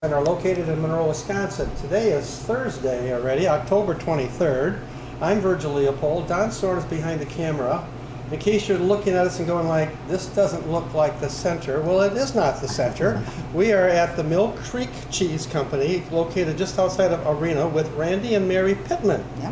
and are located in Monroe, Wisconsin. Today is Thursday already, October 23rd. I'm Virgil Leopold. Don Sorn is behind the camera. In case you're looking at us and going like, this doesn't look like the center. Well, it is not the center. We are at the Mill Creek Cheese Company, located just outside of Arena, with Randy and Mary Pitman. Yeah.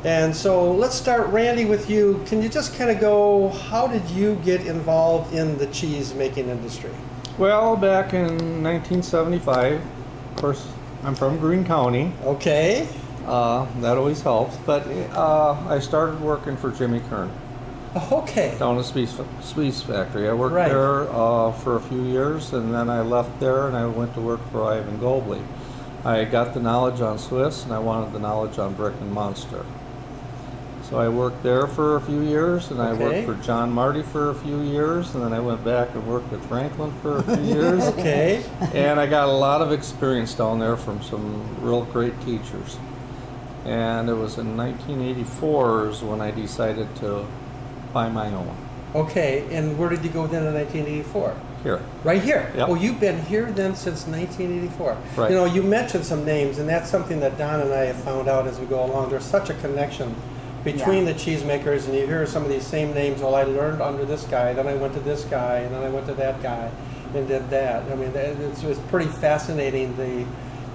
And so let's start, Randy, with you. Can you just kind of go, how did you get involved in the cheese making industry? Well, back in 1975, of course, I'm from Greene County. Okay. That always helps. But I started working for Jimmy Kern Okay. down at Sweets Factory. I worked Right. there for a few years, and then I left there and I went to work for Ivan Gobley. I got the knowledge on Swiss, and I wanted the knowledge on Brick and Munster. So I worked there for a few years, and I Okay. worked for John Marty for a few years, and then I went back and worked with Franklin for a few years. Okay. And I got a lot of experience down there from some real great teachers. And it was in 1984 is when I decided to buy my own Okay. And where did you go then in 1984? here. Right here. Yep. Oh, you've been here then since 1984. Right. You know, you mentioned some names, and that's something that Don and I have found out as we go along. There's such a connection between the cheesemakers, and you hear some of these same names. Well, I learned under this guy, then I went to this guy, and then I went to that guy and did that. I mean, it's pretty fascinating,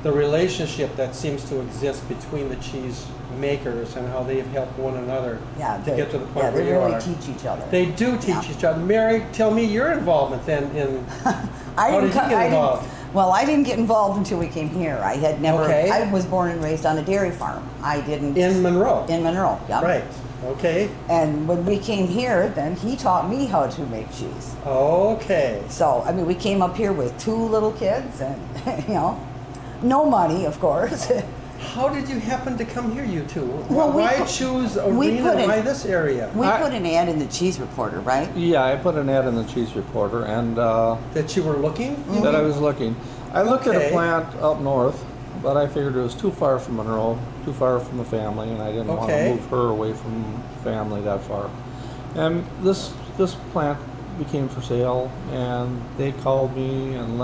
the relationship that seems to exist between the cheese makers and how they've helped one another to get to the point where they you really are. teach each other. They do teach each other. Mary, tell me your involvement then in how did you get involved? Well, I didn't get involved until we came here. I had never. Okay. I was born and raised on a dairy farm. I didn't. In Monroe. In Monroe, yeah. Right. Okay. And when we came here, then he taught me how to make cheese. Okay. So, I mean, we came up here with 2 little kids and, no money, of course. How did you happen to come here, you two? Well, Why choose Arena? Why this area? We put an ad in the Cheese Reporter, right? Yeah, I put an ad in the Cheese Reporter, and That you were looking? that I was looking. I looked at Okay. a plant up north, but I figured it was too far from Monroe, too far from the family, and I didn't want Okay. to move her away from family that far. And this plant became for sale, and they called me and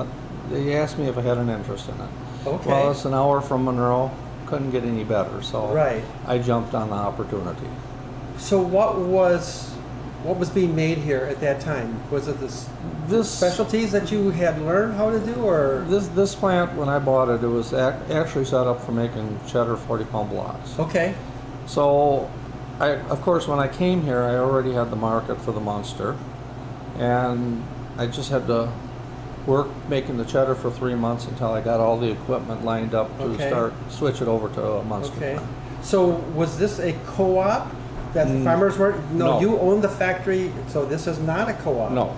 they asked me if I had an interest in it. Okay. Well, it's an hour from Monroe. Couldn't get any better, so Right. I jumped on the opportunity. So what was being made here at that time? Was it This specialties that you had learned how to do, or? this plant, when I bought it, it was actually set up for making cheddar 40-pound blocks. Okay. So, of course, when I came here, I already had the market for the Munster, and I just had to work making the cheddar for 3 months until I got all the equipment lined up to switch it over to a Munster Okay. plant. So was this a co-op that the farmers were? No. You own the factory, so this is not a co-op. No,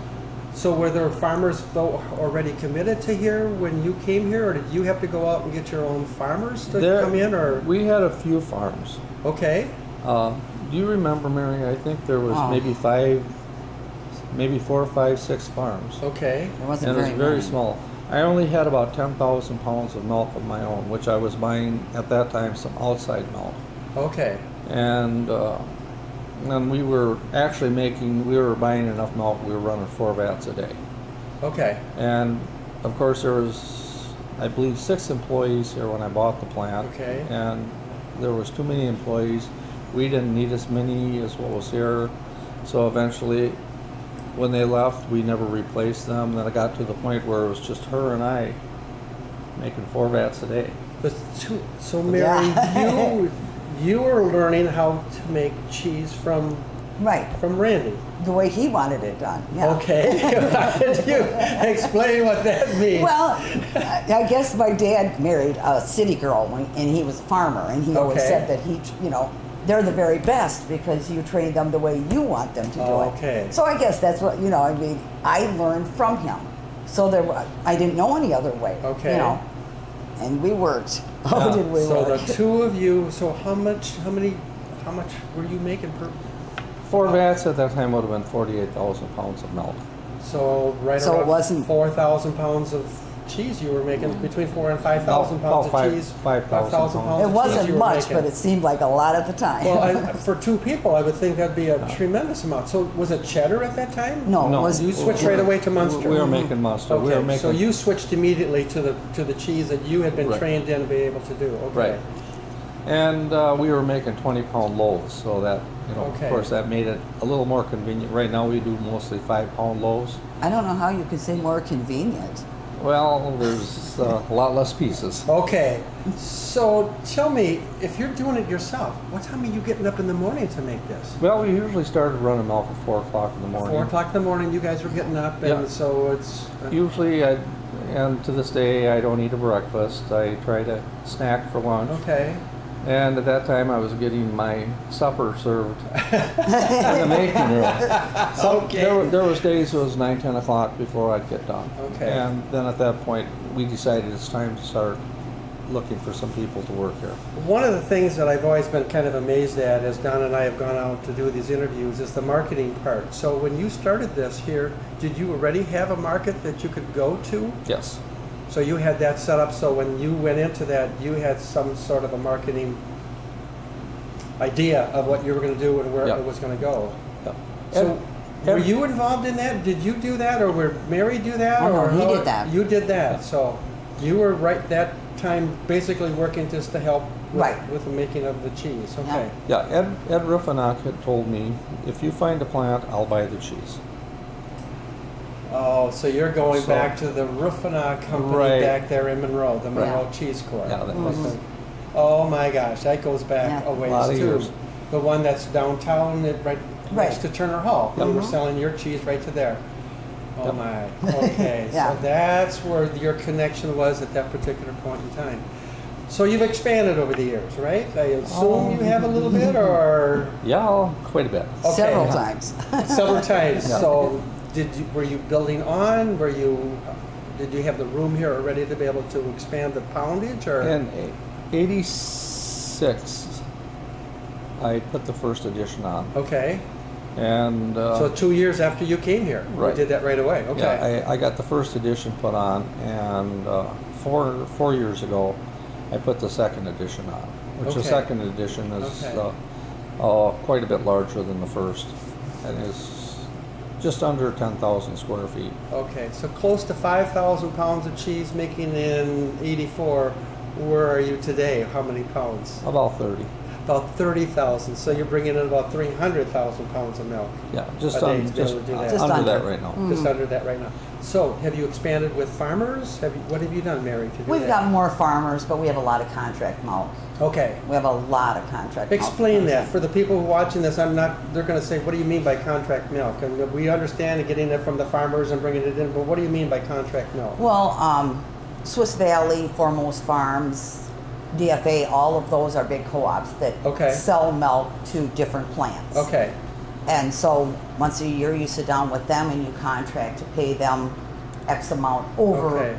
So were there farmers though already committed to here when you came here, or did you have to go out and get your own farmers to come in, or? we had a few farms. Okay. Do you remember, Mary? I think there was Oh. maybe 4, 5, 6 farms. Okay. There wasn't And it was very many. small. I only had about 10,000 pounds of milk of my own, which I was buying at that time some outside milk. Okay. And we were actually we were buying enough milk, we were running 4 vats a day. Okay. And of course there was, I believe, 6 employees here when I bought the plant. Okay. And there was too many employees. We didn't need as many as what was here. So eventually, when they left, we never replaced them. Then it got to the point where it was just her and I making 4 vats a day. But so Mary, Yeah. you were learning how to make cheese from Right. Randy. The way he wanted it done. Yeah. Okay. Could you explain what that means? Well, I guess my dad married a city girl, and he was a farmer, and he always Okay. said that they're the very best because you train them the way you want them to do it. Okay. So I guess that's what, I learned from him. So I didn't know any other way. Okay. And we worked. Yeah. Oh, did we So work? the two of you. So how much were you making per? 4 vats at that time would have been 48,000 pounds of milk. So So it around wasn't- 4,000 pounds of cheese you were making, between 4,000 and 5,000 About pounds of cheese. 5,000 pounds It of cheese wasn't you were much, making. but it seemed like a lot at the time. Well, for 2 people, I would think that'd be a tremendous amount. So was it cheddar at that time? no, No. it was You switched right away to Munster. We were making Munster. Okay, We were making, so you switched immediately to the cheese that you had been Right. trained in to be able to do. Okay. Right. And we were making 20-pound loaves, so that, Okay. of course, that made it a little more convenient. Right now, we do mostly 5-pound loaves. I don't know how you could say more convenient. Well, there's a lot less pieces. Okay. So tell me, if you're doing it yourself, what time are you getting up in the morning to make this? Well, we usually started running milk at 4 o'clock in the morning. 4 o'clock in the morning, you guys were getting up, and Yeah. so it's... Usually, and to this day, I don't eat a breakfast. I try to snack for lunch. Okay. And at that time, I was getting my supper served in the making room. So Okay. there was days it was 9, 10 o'clock before I'd get done. Okay. And then at that point, we decided it's time to start looking for some people to work here. One of the things that I've always been kind of amazed at as Don and I have gone out to do these interviews is the marketing part. So when you started this here, did you already have a market that you could go to? Yes. So you had that set up, so when you went into that, you had some sort of a marketing idea of what you were going to do and where Yeah. it was going to go. Yeah. So were And- you involved in that? Did you do that, or were Mary do that? Oh, no, or he how- did that. You did that. So you were right that time basically working just to help with, Right. with the making of the cheese. Okay. Yeah, Ed Ruffenach had told me, if you find a plant, I'll buy the cheese. Oh, so you're going So- back to the Ruffenach company Right. back there in Monroe, the Right. Monroe Cheese Corp. Yeah, that was- Okay. Oh my gosh, that goes back Yeah. a ways Lot of too. years. The one that's downtown, right next Right. to Turner Hall. Yep. We were selling your cheese right to there. Oh Yep. my. Okay, Yeah. so that's where your connection was at that particular point in time. So you've expanded over the years, right? I assume you have a little bit, or Yeah, quite a bit. Okay. Several times. several times. Yeah. So were you building on? Did you have the room here already to be able to expand the poundage, or? In '86, I put the first edition on. Okay. And So 2 years after you came here, you Right. did that right away. Okay. yeah, I got the first edition put on, and 4 years ago, I put the second edition on, which the Okay. second edition is Okay. quite a bit larger than the first, and is just under 10,000 square feet. Okay, so close to 5,000 pounds of cheese making in '84. Where are you today? How many pounds? About 30. About 30,000. So you're bringing in about 300,000 pounds of milk. Yeah, just, A day un, to be just, able to do that. Just under under. that right now. Just under that right now. So have you expanded with farmers? What have you done, Mary, to do We've that? got more farmers, but we have a lot of contract milk. Okay. We have a lot of contract milk. Explain that for the people who are watching this. They're going to say, "What do you mean by contract milk?" And we understand getting it from the farmers and bringing it in, but what do you mean by contract milk? Well, Swiss Valley, Foremost Farms, DFA, all of those are big co-ops that Okay. sell milk to different plants. Okay. And so once a year you sit down with them and you contract to pay them X amount Okay.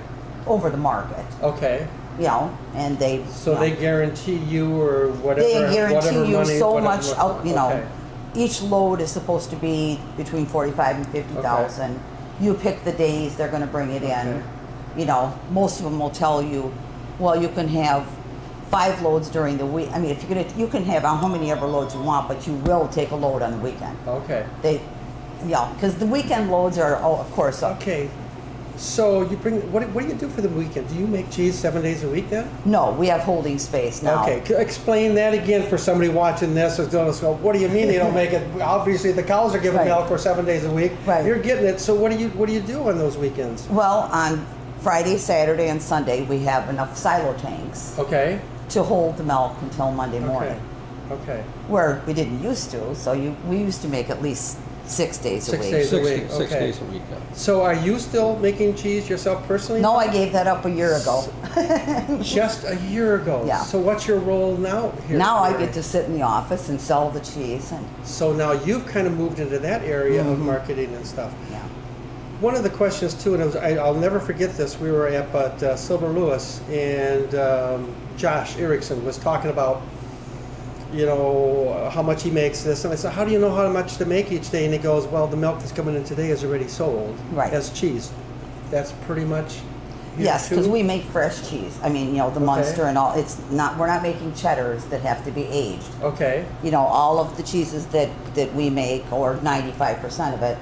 over the market, Okay. you know, and they So you know, they guarantee you or whatever. they whatever guarantee you money, so whatever- much out, you know. Okay. Each load is supposed to be between 45 and 50,000. You pick the days they're going to bring it in. Okay. You know, most of them will tell you, well, you can have 5 loads during the week. I mean, if you're gonna, you can have how many ever loads you want, but you will take a load on the weekend. Okay. They, yeah, because the weekend loads are, oh, of course. Okay. So you bring what do you do for the weekend? Do you make cheese 7 days a week then? No, we have holding space now. Okay. Explain that again for somebody watching this who's going to go, what do you mean they don't make it? Obviously the cows are giving Right. milk for 7 days a week. Right. You're getting it. So what do you do on those weekends? Well, on Friday, Saturday, and Sunday, we have enough silo tanks Okay. to hold the milk until Monday morning. Okay. Where we didn't used to, so we used to make at least 6 days a 6 week. days. a 60, week, 6 okay. days a week. Yeah. So are you still making cheese yourself personally? No, I gave that up a year ago. Just a year ago. Yeah. So what's your role now here? Now I Mary? get to sit in the office and sell the cheese, and So now you've kind of moved into that area of marketing and stuff. yeah. One of the questions too, and I'll never forget this. We were at Silver Lewis, and Josh Erickson was talking about, you know, how much he makes this, and I said, "How do you know how much to make each day?" And he goes, "Well, the milk that's coming in today is already sold Right. as cheese." That's pretty much. Yes, because too? we make fresh cheese. I mean, the Munster and all. We're not making cheddars that have to be aged. Okay. All of the cheeses that we make, or 95% of it,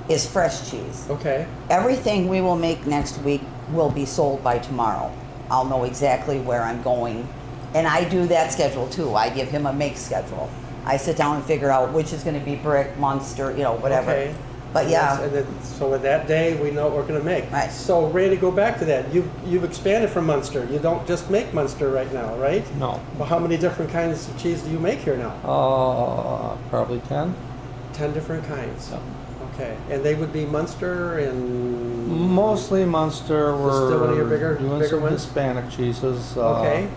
is fresh cheese. Okay. Everything we will make next week will be sold by tomorrow. I'll know exactly where I'm going. And I do that schedule too. I give him a make schedule. I sit down and figure out which is going to be brick, Munster, whatever. Okay. But yeah. And then, so with that day, we know what we're going to make. Right. So, Ray, to go back to that, you've expanded from Munster. You don't just make Munster right now, right? No. Well, how many different kinds of cheese do you make here now? Probably 10. 10 different kinds. Yeah. Okay. And they would be Munster and... Mostly Munster. We're still one of your bigger some ones? Hispanic cheeses. Okay.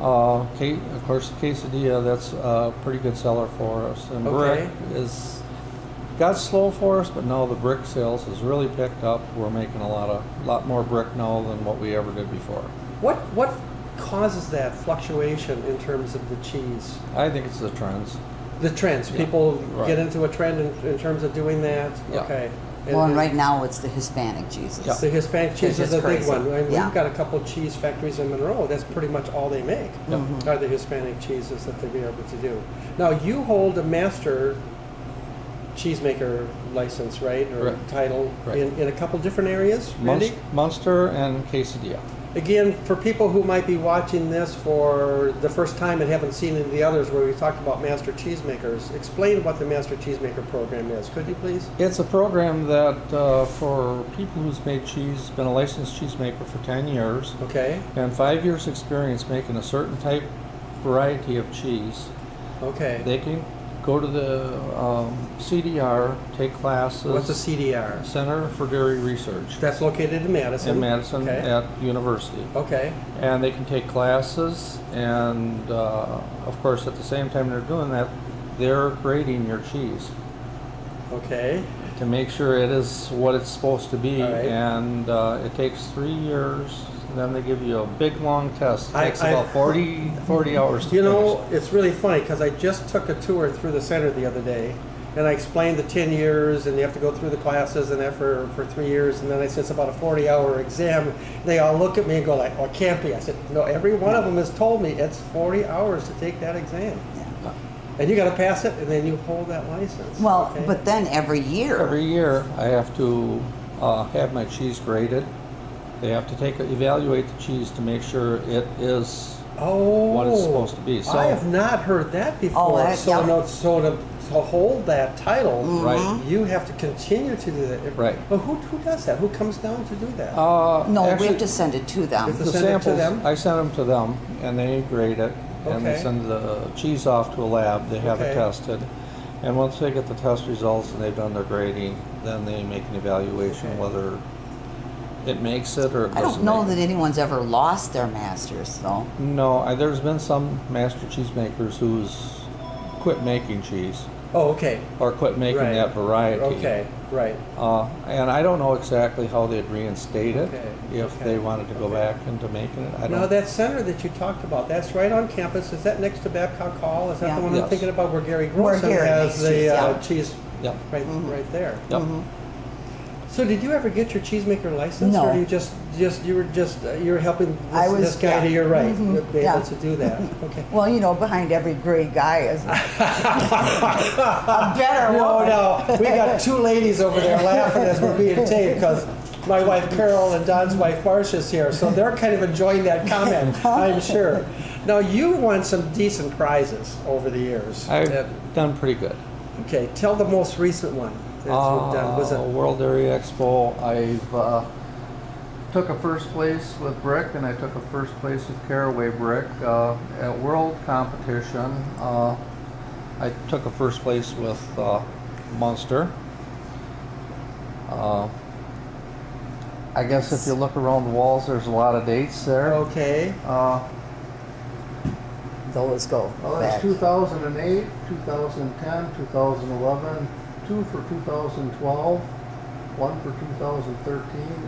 Of course, the quesadilla, that's a pretty good seller for us. And Okay. brick got slow for us, but now the brick sales has really picked up. We're making a lot more brick now than what we ever did before. What causes that fluctuation in terms of the cheese? I think it's the trends. The trends. Yeah. People Right. get into a trend in terms of doing that? Yeah. Okay. And right now it's the Hispanic cheeses. Yeah. The Hispanic cheese Which is is a big crazy. one. I mean, Yeah. We've got a couple of cheese factories in Monroe. That's pretty much all they make, Yep. are the Hispanic cheeses that they're able to do. Now, you hold a master cheesemaker license, right? Or Correct. title Right. in a couple different areas, Randy? Munster and quesadilla. Again, for people who might be watching this for the first time and haven't seen any of the others where we talked about master cheesemakers, explain what the master cheesemaker program is, could you please? It's a program that for people who's made cheese, been a licensed cheesemaker for 10 years, Okay, and 5 years experience making a certain type variety of cheese. okay. They can go to the CDR, take classes. What's a CDR? Center for Dairy Research That's located in Madison. in Madison Okay. at university. Okay, And they can take classes, and of course at the same time they're doing that, they're grading your cheese okay. to make sure it is what it's supposed to be. All right. And it takes 3 years. Then they give you a big long test. It I- takes about 40 hours to You finish. know, it's really funny because I just took a tour through the center the other day, and I explained the 10 years, and you have to go through the classes, and that for 3 years, and then I said it's about a 40-hour exam. They all look at me and go like, "Oh, it can't be." I said, "No, every one of them has told me it's 40 hours to take that exam, Yeah. and you got to pass it, and then you hold that license." Well, okay? but then every year. Every year I have to have my cheese graded. They have to evaluate the cheese to make sure it is what it's supposed to be. So I have not heard that before. that- so, yeah. so to hold that title, Right. you have to continue to do that. Right. Well, who does that? Who comes down to do that? No, actually, we have to send it to them. If the send it to samples, them? I send them to them, and they grade it, and they Okay. send the cheese off to a lab. They have Okay. it tested, and once they get the test results and they've done their grading, then they make an evaluation Okay. whether it makes it or it I doesn't don't know make that anyone's ever lost their masters, though. it. No, there's been some master cheesemakers who's quit making cheese Oh, okay. or quit making Right. that variety. Okay, right. And I don't know exactly how they'd reinstate it Okay, if okay, they wanted to go okay. back into making it. I Now, don't. that center that you talked about, that's right on campus. Is that next to Babcock Hall? Is that Yeah. the one I'm Yes. thinking about where Gary Where Grossman Gary has makes the cheese, yeah. cheese Yep. right there? Yep. So did you ever get your cheesemaker license? No. Or you you were helping I was- this guy to yeah. your right be Yeah. able to do that? Okay. Well, behind every great guy is a better No, woman. no. We got two ladies over there laughing as we're being taped because my wife Carol and Don's wife Marcia's here, so they're kind of enjoying that comment, I'm sure. Now, you won some decent prizes over the years. I've done pretty good. Okay, tell the most recent one that you've done. Was it? World Dairy Expo. I've took a first place with brick, and I took a first place with caraway brick at world competition. I took a first place with Munster. I guess if you look around the walls, there's a lot of dates there. Okay. Those go Well, back. it's 2008, 2010, 2011, 2 for 2012, 1 for 2013,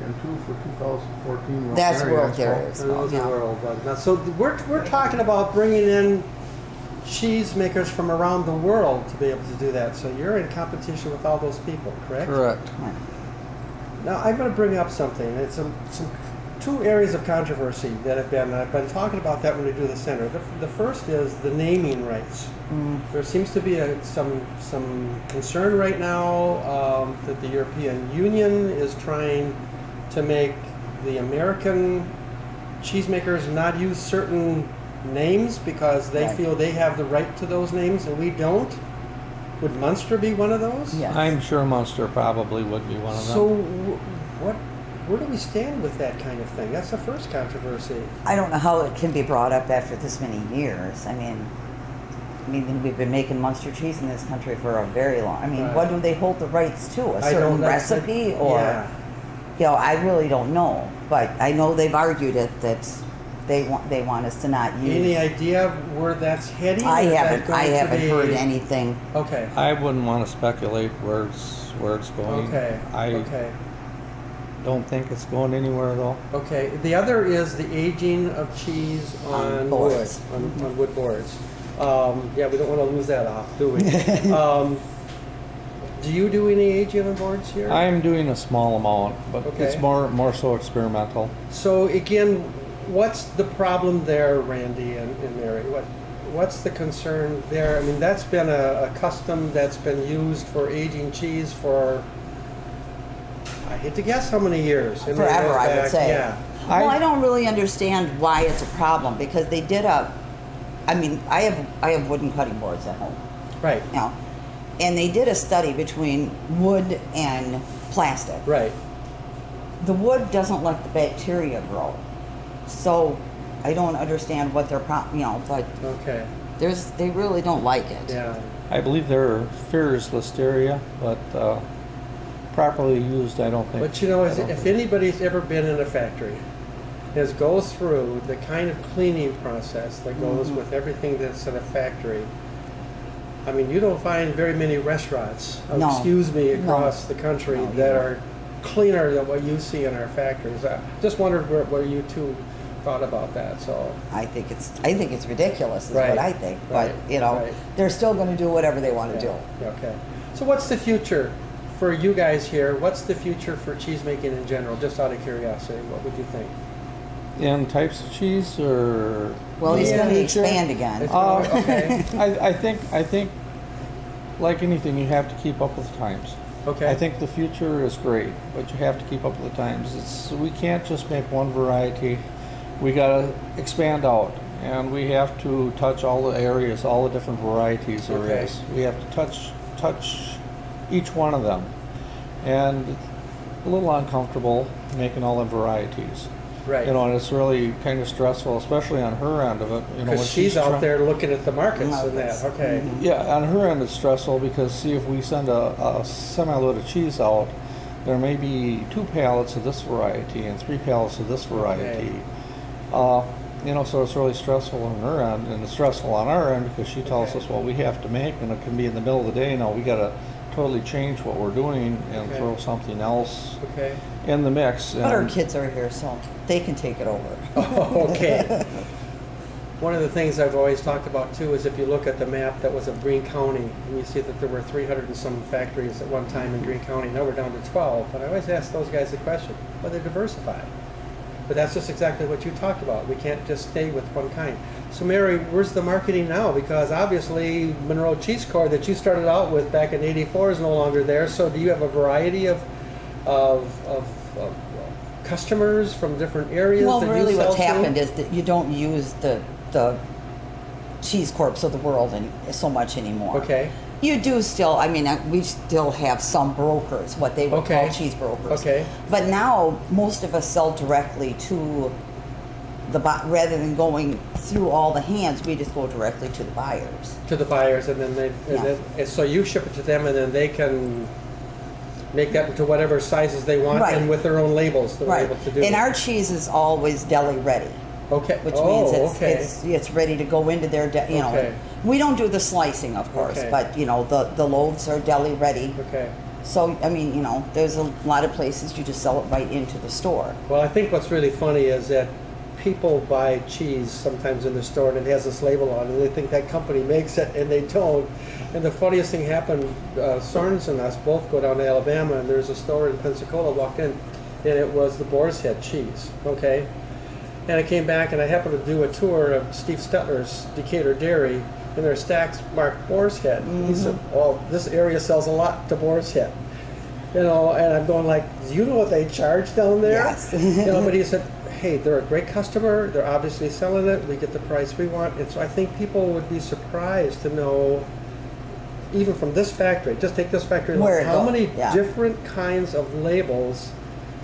and 2 for 2014. That's World Expo. Dairy Expo. Those are Yeah. world ones. Now, so we're talking about bringing in cheesemakers from around the world to be able to do that. So you're in competition with all those people, correct? Correct. Now I'm going to bring up something. It's some two areas of controversy that have been, I've been talking about that when we do the center. The first is the naming rights. There seems to be some concern right now that the European Union is trying to make the American cheesemakers not use certain names because they Right. feel they have the right to those names and we don't. Would Munster be one of those? Yes. I'm sure Munster probably would be one of them. So where do we stand with that kind of thing? That's the first controversy. I don't know how it can be brought up after this many years. I mean, we've been making Munster cheese in this country for a very long. I mean, Right. what do they hold the rights to? A I certain don't know. recipe, or Yeah. I really don't know. But I know they've argued it that they want us to not use. Any idea where that's heading? I Is that haven't. going I to haven't be- heard anything. Okay. I wouldn't want to speculate where it's going. Okay. I Okay. don't think it's going anywhere though. Okay. The other is the aging of cheese on wood, boards. on wood boards. Yeah, we don't want to lose that off, do we? Do you do any aging on boards here? I'm doing a small amount, but Okay. it's more so experimental. So again, what's the problem there, Randy and Mary? What's the concern there? I mean, that's been a custom that's been used for aging cheese for, I hate to guess how many years. I mean, it Forever, goes I would back- say. Yeah. Well, I don't really understand why it's a problem because they did I have wooden cutting boards at home. Right. And they did a study between wood and plastic. Right. The wood doesn't let the bacteria grow, so I don't understand what their but Okay. they really don't like it. Yeah. I believe there fears listeria, but properly used, I don't think. But you know, I don't if think- anybody's ever been in a factory, has goes through the kind of cleaning process that goes with everything that's in a factory. I mean, you don't find very many restaurants, No. excuse me, No. across the country No, you that don't. are cleaner than what you see in our factories. I just wondered where you two thought about that. So, I think it's ridiculous, is Right. what I think. Right. But Right. they're still going to do whatever they want to do. yeah, okay. So, what's the future for you guys here? What's the future for cheesemaking in general? Just out of curiosity, what would you think? in types of cheese or Well, he's Yeah, going to sure. expand again. It's going- okay. I think like anything, you have to keep up with the times. Okay. I think the future is great, but you have to keep up with the times. We can't just make one variety. We got to expand out, and we have to touch all the areas, all the different varieties there Okay. is. We have to touch each one of them, and it's a little uncomfortable making all the varieties. Right. You know, and it's really kind of stressful, especially on her end of it. You know, when Because she's out try- there looking at the markets and Markets. that. Okay. Yeah, on her end it's stressful because see, if we send a semi-load of cheese out, there may be 2 pallets of this variety and 3 pallets of this variety. You know, so it's really stressful on her end, and it's stressful on our end because she tells Okay. us what we have to make, and it can be in the middle of the day. Now we got to totally change what we're doing and Okay. throw something else Okay. in the mix. But our and- kids are here, so they can take it over. Oh, okay. One of the things I've always talked about too is if you look at the map that was of Greene County, and you see that there were 300 and some factories at one time in Greene County. Now we're down to 12. And I always ask those guys the question, well, they're diversified. But that's just exactly what you talked about. We can't just stay with one kind. So Mary, where's the marketing now? Because obviously Monroe Cheese Corps that you started out with back in '84 is no longer there. So do you have a variety of customers from different areas? Well, that you really, sell what's to? happened is that you don't use the cheese corps of the world so much anymore. Okay. You do still. I mean, we still have some brokers, what they would Okay. call cheese brokers. Okay. But now most of us sell directly to rather than going through all the hands, we just go directly to the buyers. To the buyers, and then and so you ship it to them, and then they can make that into whatever sizes they want, Right. and with their own labels, they're Right. able to do. And it. our cheese is always deli ready, okay, which oh, means okay. it's ready to go into their you know. Okay. We don't do the slicing, of course, Okay. but the loaves are deli ready. Okay. So I mean, there's a lot of places you just sell it right into the store. Well, I think what's really funny is that people buy cheese sometimes in the store and it has this label on it, and they think that company makes it, and they don't. And the funniest thing happened, Sorens and us both go down to Alabama, and there's a store in Pensacola, walked in, and it was the Boar's Head cheese, okay? And I came back and I happened to do a tour of Steve Stetler's Decatur Dairy, and their stacks marked Boar's Head. He said, "Well, this area sells a lot to Boar's Head." You know, and I'm going like, "Do you know what they charge down there?" Yes. You know, but he said, "Hey, they're a great customer. They're obviously selling it. We get the price we want." And so I think people would be surprised to know, even from this factory, just take this factory, Where alone, it how go- many yeah. different kinds of labels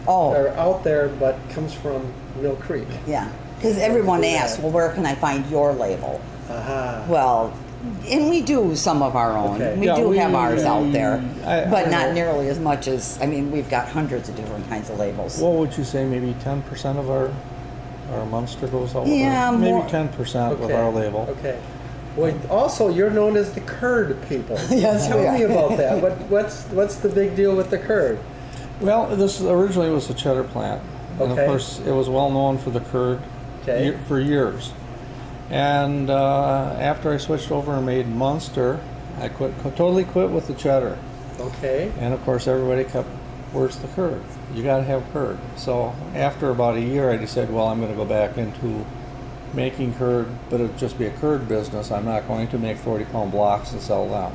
Oh, are out there, but comes from Mill Creek. yeah. Because everyone Yeah. asks, well, where can I find your label? Aha. Well, and we do some of our own. Okay. We Yeah, do we- have ours out there, but I not know. nearly as much as, I mean, we've got hundreds of different kinds of labels. What would you say? Maybe 10% of our Munster goes out. Yeah, with maybe more. 10% with our label. Okay. Well, also, you're known as the curd people. Yes, Tell we me are. about that. What's the big deal with the curd? Well, this originally was a cheddar plant, and Okay. of course it was well known for the curd Okay. for years. And after I switched over and made Munster, I totally quit with the cheddar. Okay. And of course everybody kept, "Where's the curd? You got to have curd." So after about a year, I decided, well, I'm going to go back into making curd, but it'll just be a curd business. I'm not going to make 40-pound blocks and sell them.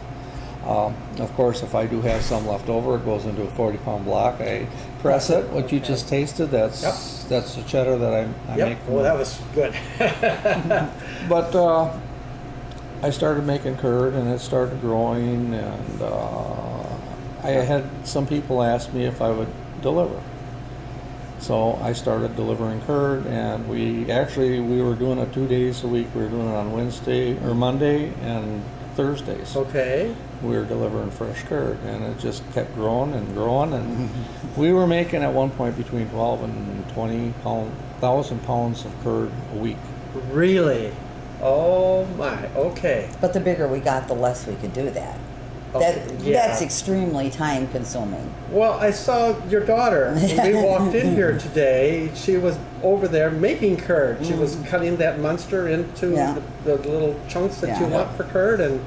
Of course, if I do have some left over, it goes into a 40-pound block. I press it. What you just tasted, that's the cheddar that I Yep. make. Well, that was good. But I started making curd, and it started growing, and I had some people ask me if I would deliver. So I started delivering curd, and we were doing it 2 days a week. We were doing it on Wednesday or Monday and Thursdays. Okay. We were delivering fresh curd, and it just kept growing and growing, and we were making at one point between 12 and 20,000 pounds of curd a week. Really? Oh my. Okay. But the bigger we got, the less we could do that. Okay, yeah. That's extremely time consuming. Well, I saw your daughter when we walked in here today. She was over there making curd. She was cutting that Munster into Yeah. the little chunks that you Yeah. want for curd, and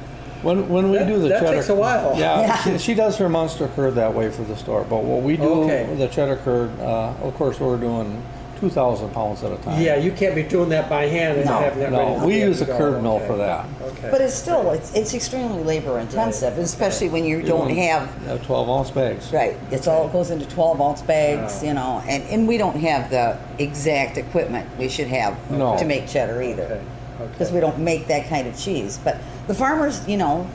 When we That- do the that cheddar, takes a while. Yeah, Yeah. She does her Munster curd that way for the store. But what we do, Okay. the cheddar curd, of course, we're doing 2,000 pounds at a time. yeah, you can't be doing that by hand and No. having that ready. No, to we be use a able to curd go. mill Okay. for that. Okay. But it's still, it's extremely labor intensive, Right. especially when you don't have, 12-ounce bags. right, it's all goes into 12-ounce bags, Wow. you know, and we don't have the exact equipment we should have No. to make cheddar either. Okay. Because we don't make that kind of cheese. But the farmers, you know,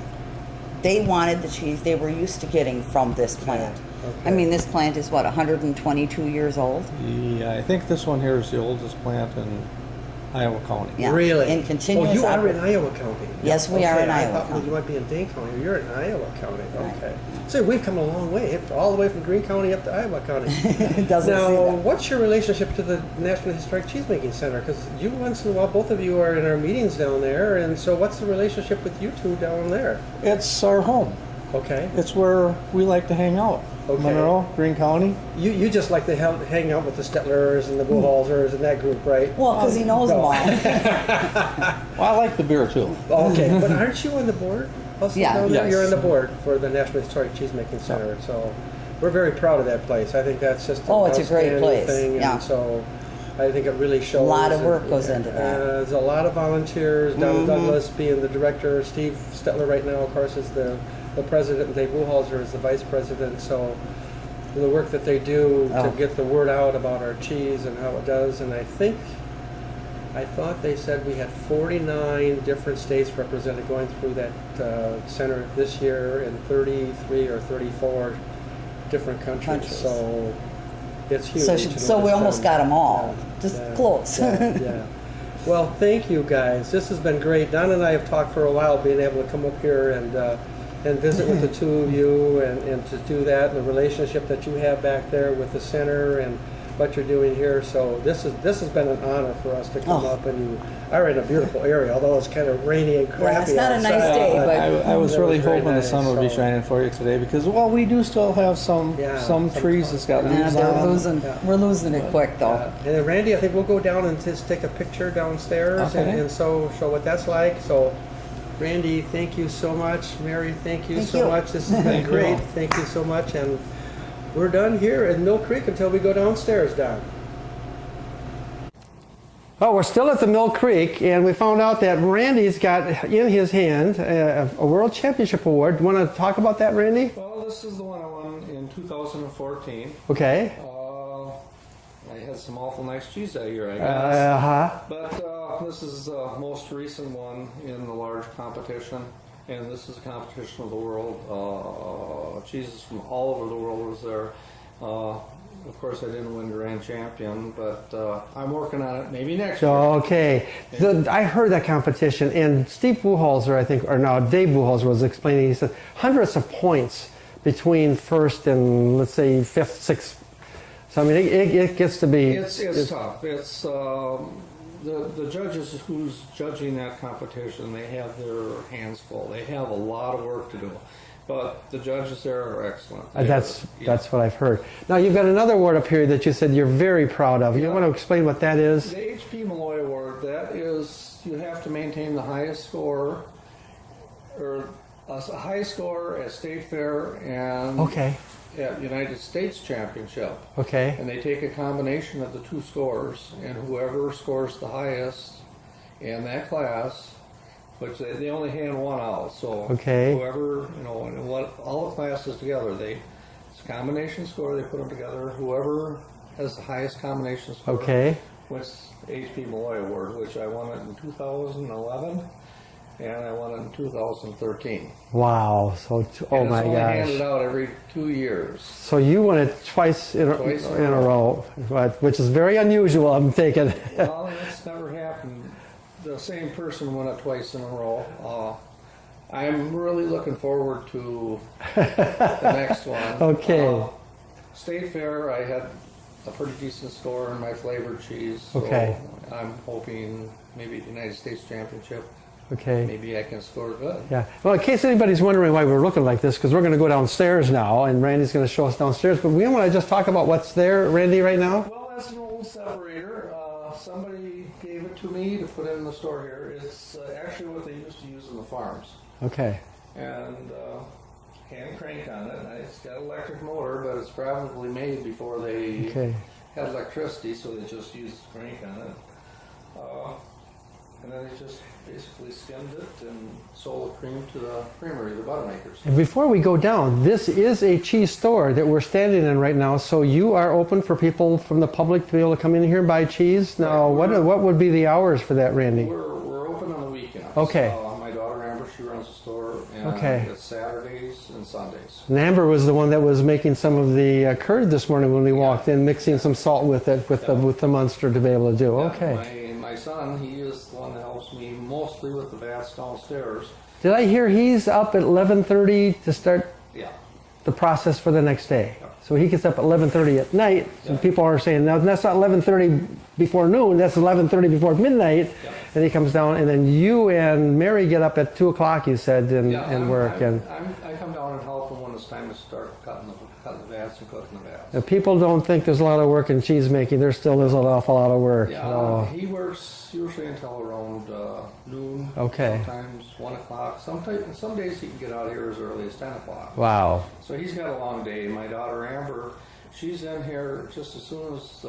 they wanted the cheese they were used to getting from this plant. Okay. I mean, this plant is what, 122 years old? Yeah, I think this one here is the oldest plant in Iowa County. Yeah. Really? In continuous Oh, you are in oper- Iowa County. Yes, we are in I Iowa thought County. you might be in Dane County. You're in Iowa County. Right. Okay. So we've come a long way, all the way from Greene County up to Iowa County. It doesn't Now, say that. what's your relationship to the National Historic Cheesemaking Center? Because you once in a while, both of you are in our meetings down there, and so what's the relationship with you two down there? It's our home. Okay. It's where we like to hang out. Okay. Monroe, Greene County. You just like to hang out with the Stetlers and the Bullhalsers and that group, right? Well, because he knows them No. all. Well, I like the beer too. Okay, but aren't you on the board? Also Yeah. down there? Yes. You're on the board for the National Historic Cheesemaking Center, so we're very proud of that place. I think that's just an Oh, it's a great outstanding place, thing, yeah. and so I think it really shows. A lot of and- work goes into that. There's a lot of volunteers. Don Douglas being the director, Steve Stetler right now, of course, is the president, and Dave Bullhalser is the vice president. So the work that they do Oh. to get the word out about our cheese and how it does, and I thought they said we had 49 different states represented going through that center this year in 33 or 34 different countries. So it's huge. So we almost got them all. Just Yeah, close. yeah. Well, thank you guys. This has been great. Don and I have talked for a while, being able to come up here and visit with the two of you and to do that, and the relationship that you have back there with the center and what you're doing here. So this has been an honor for us to come Oh. up, and you are in a beautiful area, although it's kind of rainy and crappy. Yeah, it's not a nice outside, day, but- I was That really was very hoping the sun would be nice, so- shining for you today because, well, we do still have some Yeah, some some trees that's got Yeah, leaves they're on them. losing. Yeah. We're losing it quick though. And then Randy, I think we'll go down and just take a picture downstairs Okay. and so show what that's like. So, Randy, thank you so much. Mary, thank you Thank so you. much. This has been Thank you. great. Thank you so much. And we're done here at Mill Creek until we go downstairs, Don. Oh, we're still at the Mill Creek, and we found out that Randy's got in his hand a World Championship Award. Want to talk about that, Randy? Well, this is the one I won in 2014. Okay. I had some awful nice cheese that year, I guess. But this is the most recent one in the large competition, and this is a competition of the world. Cheeses from all over the world was there. Of course, I didn't win Grand Champion, but I'm working on it maybe next year. Okay. I heard that competition, and Steve Buchholzer, I think, or no, Dave Buchholzer was explaining, he said hundreds of points between first and, let's say, fifth, sixth. So, I mean, it gets to be... It's tough. It's the judges who's judging that competition, they have their hands full. They have a lot of work to do. But the judges there are excellent. That's what I've heard. Now, you've got another award up here that you said you're very proud of. You want to explain what that is? The H.P. Malloy Award, that is, you have to maintain the highest score, or a high score at State Fair and at United States Championship. Okay. And they take a combination of the two scores, and whoever scores the highest in that class, which they only hand one out, so whoever, and all the classes together, it's a combination score, they put them together, whoever has the highest combination score wins the H.P. Malloy Award, which I won it in 2011, and I won it in 2013. Wow, so, oh my gosh. And it's only handed out every 2 years. So you won it twice in a row, which is very unusual, I'm thinking. Well, it's never happened. The same person won it twice in a row. I'm really looking forward to the next one. State Fair, I had a pretty decent score in my flavored cheese. So I'm hoping maybe the United States Championship. Maybe I can score good. Yeah. Well, in case anybody's wondering why we're looking like this, because we're going to go downstairs now, and Randy's going to show us downstairs. But we want to just talk about what's there, Randy, right now. Well, that's an old separator. Somebody gave it to me to put in the store here. It's actually what they used to use in the farms. Okay. And hand crank on it. It's got an electric motor, but it's probably made before they had electricity, so they just used crank on it. And then they just basically skimmed it and sold the cream to the creamery, the butter makers. And before we go down, this is a cheese store that we're standing in right now, so you are open for people from the public to be able to come in here and buy cheese. Now, what would be the hours for that, Randy? We're open on the weekends. My daughter Amber, she runs the store, and it's Saturdays and Sundays. And Amber was the one that was making some of the curd this morning when we walked in, mixing some salt with it, with the Munster to be able to do. My son, he is the one that helps me mostly with the vats downstairs. Did I hear he's up at 11:30 to start the process for the next day? So he gets up at 11:30 at night. So people are saying, no, that's not 11:30 before noon, that's 11:30 before midnight. And he comes down, and then you and Mary get up at 2 o'clock, you said, and work. I come down and help him when it's time to start cutting the vats and cooking the vats. Now, people don't think there's a lot of work in cheese making. There still is an awful lot of work. He works usually until around noon. Sometimes 1 o'clock. Some days he can get out here as early as 10 o'clock. Wow. So he's got a long day. My daughter Amber, she's in here just as soon as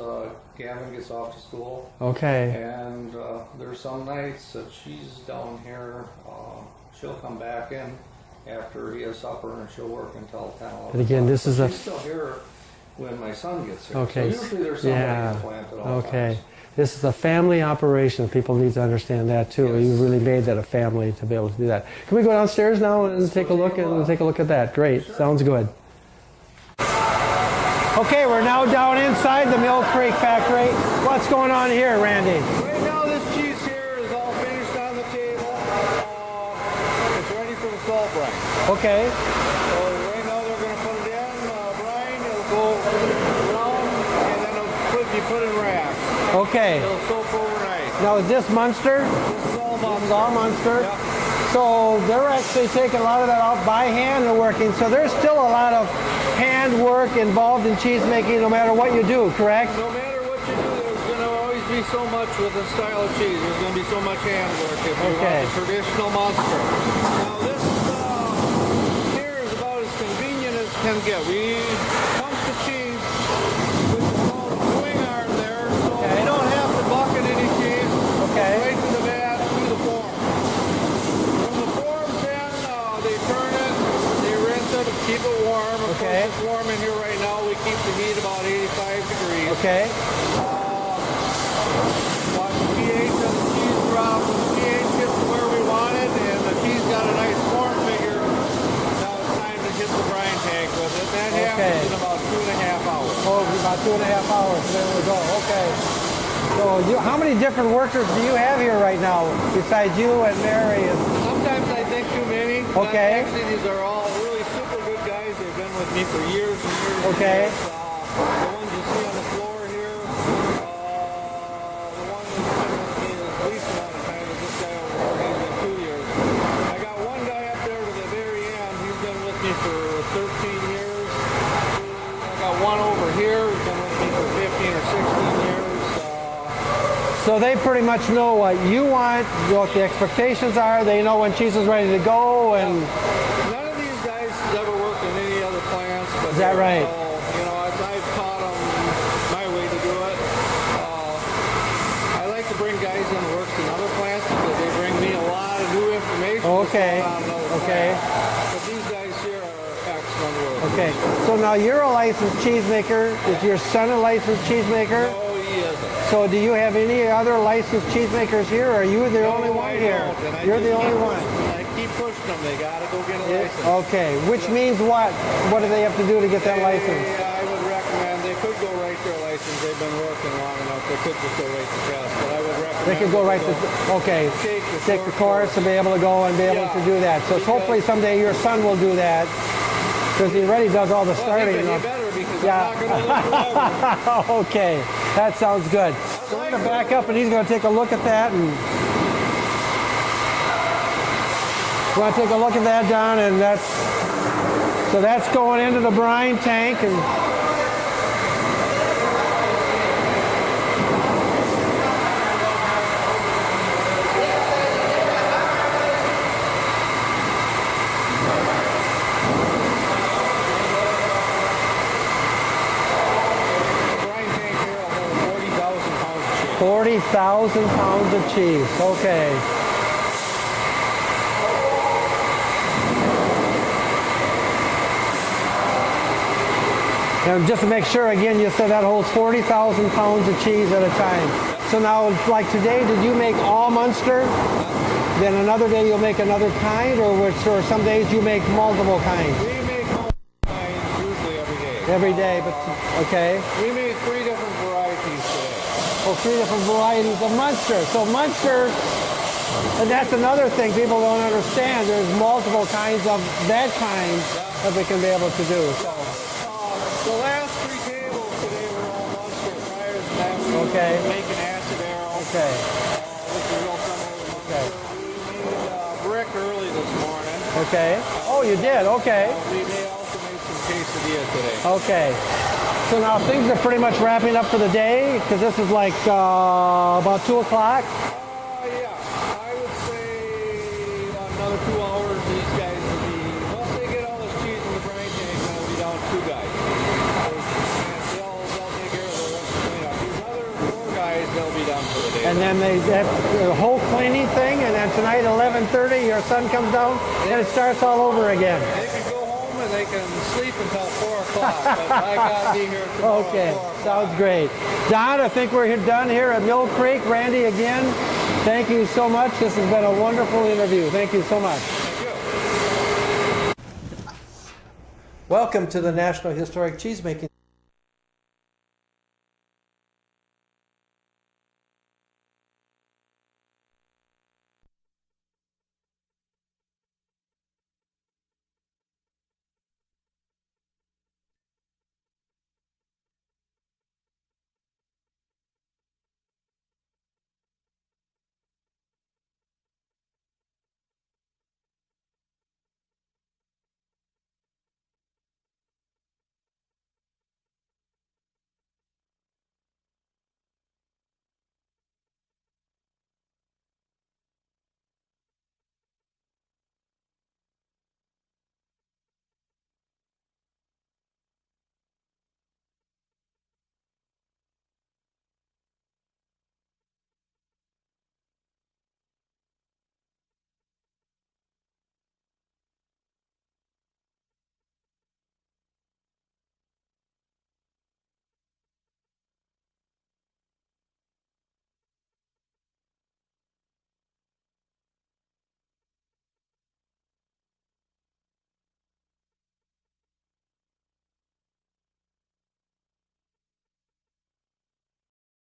Gavin gets off to school. And there's some nights that she's down here. She'll come back in after he has supper, and she'll work until 10 o'clock. But again, this is she's still here when my son gets here. So usually there's somebody at the plant at all times. This is a family operation. People need to understand that too. You really made that a family to be able to do that. Can we go downstairs now and take a look at that? Great. Sounds good. Okay, we're now down inside the Mill Creek factory. What's going on here, Randy? Right now, this cheese here is all finished on the table. It's ready for the salt brine. Okay. So right now they're going to put it in brine. It'll go around, and then it'll be put in racks. Okay. It'll soak overnight. Now, is this Munster? This is all Munster. This is all Munster? Yep. So they're actually taking a lot of that out by hand and working. So there's still a lot of hand work involved in cheese making no matter what you do, correct? No matter what you do, there's going to always be so much with the style of cheese. There's going to be so much hand work if you want the traditional Munster. Now this here is about as convenient as can get. We pump the the heat about 85 degrees. Okay. Watch the pH of the cheese drop. When the pH gets to where we want it, and the cheese got a nice form figure, now it's time to hit the brine tank with it. That happens in about 2.5 hours. Oh, about 2.5 hours. There we go. Okay. So, how many different workers do you have here right now, besides you and Mary? Sometimes I think too many. but Okay. Actually, these are all really super good guys. They've been with me for years and years. Okay. And years. The ones you see on the floor here, the one that's been with me the least amount of time is this guy over here. He's been 2 years. I got one guy up there to the very end. He's been with me for 13 years. I got one over here who's been with me for 15 or 16 years. So they pretty much know what you want, what the expectations are. They know when cheese is ready to go, and None of these guys has ever worked in any other plants. But Is that right? I've taught them my way to do it. I like to bring guys in who works in other plants because they bring me a lot of new information. Okay. that's going on in other Okay. plants. But these guys here are excellent workers. okay. So now you're a licensed cheesemaker. Is your son a licensed cheesemaker? No, he isn't. So do you have any other licensed cheesemakers here, or are you the only No, one I here? don't, and I You're just the only keep one. pushing- I keep pushing them. They got to go get a license. Okay, which means what? What do they have to do to get that license? I would recommend they could go write their license. They've been working long enough. They could just go write the test, but I would recommend They could go that right to, okay, take take the course and be able to go and be able to do that. So Because- hopefully someday your son will do that, because he already does all the Well, starting. he you know. better because Yeah. I'm not going to live forever. Okay, that sounds good. So we're going to back up and he's going to take a look at that. And we're going to take a look at that, Don, and so that's going into the brine tank. And The brine tank here will hold 40,000 pounds of cheese. 40,000 pounds of cheese. Okay. And just to make sure, again, you said that holds 40,000 pounds of cheese at a time. So now, like today, did you make all Munster? Then another day you'll make another kind, or some days you make multiple kinds? We make multiple kinds usually every day. Every day, but okay. We made 3 different varieties today. Oh, 3 different varieties of Munster. So Munster, and that's another thing people don't understand. There's multiple kinds of that kind that we can be able to do. So, The last 3 tables today were all Munster. Prior to that, we Okay. were making acid arrow. okay, Which is real similar to Munster. We made brick early this morning. okay. Oh, you did. Okay, We also made some quesadilla today. okay. So now things are pretty much wrapping up for the day, because this is like about 2 o'clock. Yeah, I would say another 2 hours. These guys will be, once they get all this cheese in the brine tank, then we'll be down to 2 guys. And they'll take care of the rest of the cleanup. These other 4 guys, they'll be done for the day. And then they have the whole cleaning thing, and then tonight 11:30, your son comes down, and it starts all over again. They can go home and they can sleep until 4 o'clock, but I gotta be here tomorrow at Okay, 4 o'clock. sounds great. Don, I think we're done here at Mill Creek. Randy, again, thank you so much. This has been a wonderful interview. Thank you so much. Thank you. Welcome to the National Historic Cheesemaking